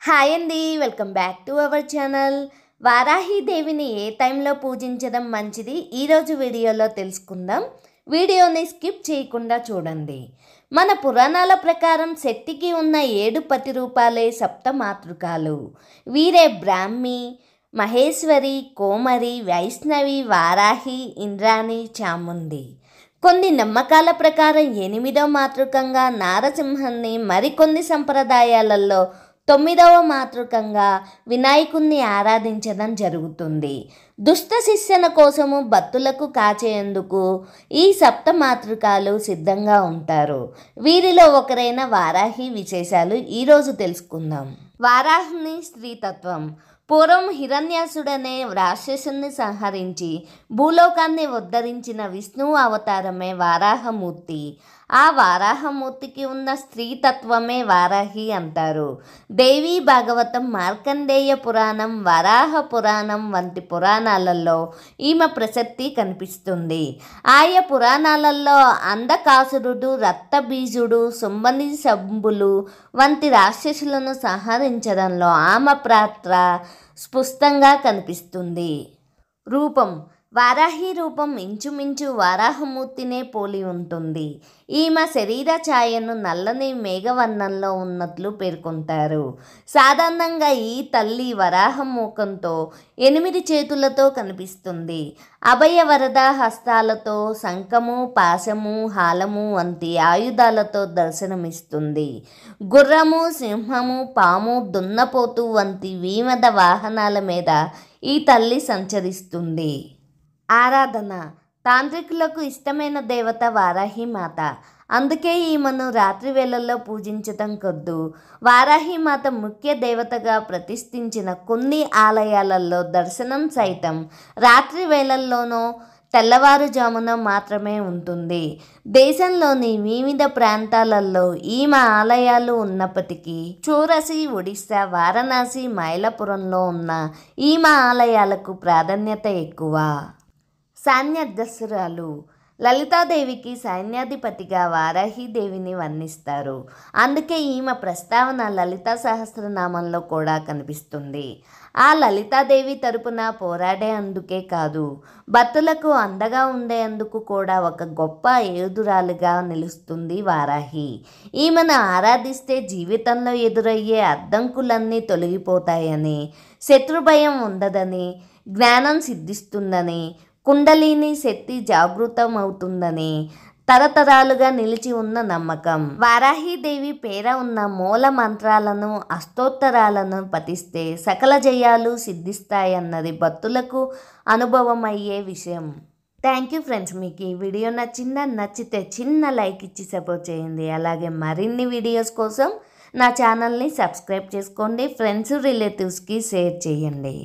Hi అండి, welcome back to our channel. వారాహీదేవిని ఏ టైంలో పూజించడం మంచిది ఈరోజు వీడియోలో తెలుసుకుందాం. వీడియోని స్కిప్ చేయకుండా చూడండి. మన పురాణాల ప్రకారం శక్తికి ఉన్న 7 ప్రతిరూపాలే సప్తమాతృకాలు. వీరే బ్రాహ్మి, మహేశ్వరి, కోమరి, వైష్ణవి, వారాహి, ఇంద్రాణి, చాముండి. కొన్ని నమ్మకాల ప్రకారం 8వ మాతృకంగా నారసింహాన్ని, మరికొన్ని సంప్రదాయాలలో 9వ మాతృకంగా వినాయకుణ్ణి ఆరాధించడం జరుగుతుంది. దుష్ట శిక్షణ కోసము భక్తులకు కాచేందుకు ఈ సప్తమాతృకాలు సిద్ధంగా ఉంటారు. వీరిలో ఒకరైన వారాహి విశేషాలు ఈరోజు తెలుసుకుందాం. వారాహిని స్త్రీతత్వం. పూర్వం హిరణ్యాసుడనే రాక్షసుని సంహరించి భూలోకాన్ని ఉద్ధరించిన విష్ణువు అవతారమే వారాహమూర్తి. ఆ వారాహమూర్తికి ఉన్న స్త్రీతత్వమే వారాహి అంటారు. దేవీ భాగవతం, మార్కండేయ పురాణం, వరాహ పురాణం వంటి పురాణాలలో ఈమె ప్రసక్తి కనిపిస్తుంది. ఆయా పురాణాలలో అంధకాసురుడు, రక్తబీజుడు, శుంభని శంభులు వంటి రాక్షసులను సంహరించడంలో ఆమె పాత్ర స్పష్టంగా కనిపిస్తుంది. రూపం. వారాహి రూపం ఇంచుమించు వారాహమూర్తినే పోలి ఉంటుంది. ఈమె శరీర ఛాయను నల్లని మేఘవర్ణంలో ఉన్నట్లు పేర్కొంటారు. సాధారణంగా ఈ తల్లి వరాహముఖంతో 8 చేతులతో కనిపిస్తుంది. అభయవరద హస్తాలతో శంఖము, పాశము, హాలము వంటి ఆయుధాలతో దర్శనమిస్తుంది. గుర్రము, సింహము, పాము, దున్నపోతు వంటి వివిధ వాహనాల మీద ఈ తల్లి సంచరిస్తుంది. ఆరాధన. తాంత్రికులకు ఇష్టమైన దేవత వారాహి మాత. అందుకే ఈమెను రాత్రి వేళల్లో పూజించటం కొద్దు. వారాహి మాత ముఖ్య దేవతగా ప్రతిష్ఠించిన కొన్ని ఆలయాలలో దర్శనం సైతం రాత్రి వేళల్లోనో తెల్లవారుజామున మాత్రమే ఉంటుంది. దేశంలోని వివిధ ప్రాంతాలలో ఈమె ఆలయాలు ఉన్నప్పటికీ చోరసి, ఒడిశా, వారణాసి, మైలపురంలో ఉన్న ఈమె ఆలయాలకు ప్రాధాన్యత ఎక్కువ. సైన్యాధ్యక్షురాలు. లలితాదేవికి సైన్యాధిపతిగా వారాహీదేవిని వర్ణిస్తారు. అందుకే ఈమె ప్రస్తావన లలితా సహస్రనామంలో కూడా కనిపిస్తుంది. ఆ లలితాదేవి తరపున పోరాడేందుకే కాదు, భక్తులకు అండగా ఉండేందుకు కూడా ఒక గొప్ప యోధురాలుగా నిలుస్తుంది వారాహి. ఈమెను ఆరాధిస్తే జీవితంలో ఎదురయ్యే అడ్డంకులన్నీ తొలగిపోతాయని, శత్రుభయం ఉండదని, జ్ఞానం సిద్ధిస్తుందని, కుండలిని శక్తి జాగృతమవుతుందని తరతరాలుగా నిలిచి ఉన్న నమ్మకం. వారాహీదేవి పేర ఉన్న మూల మంత్రాలను, అష్టోత్తరాలను పఠిస్తే సకల జయాలు సిద్ధిస్తాయన్నది భక్తులకు అనుభవమయ్యే విషయం. Thank you friends. మీకు ఈ వీడియో నచ్చితే చిన్న లైక్ ఇచ్చి సపోర్ట్ చేయండి. అలాగే మరిన్ని వీడియోస్ కోసం నా ఛానల్ని సబ్స్క్రైబ్ చేసుకోండి. ఫ్రెండ్స్, రిలేటివ్స్కి షేర్ చేయండి.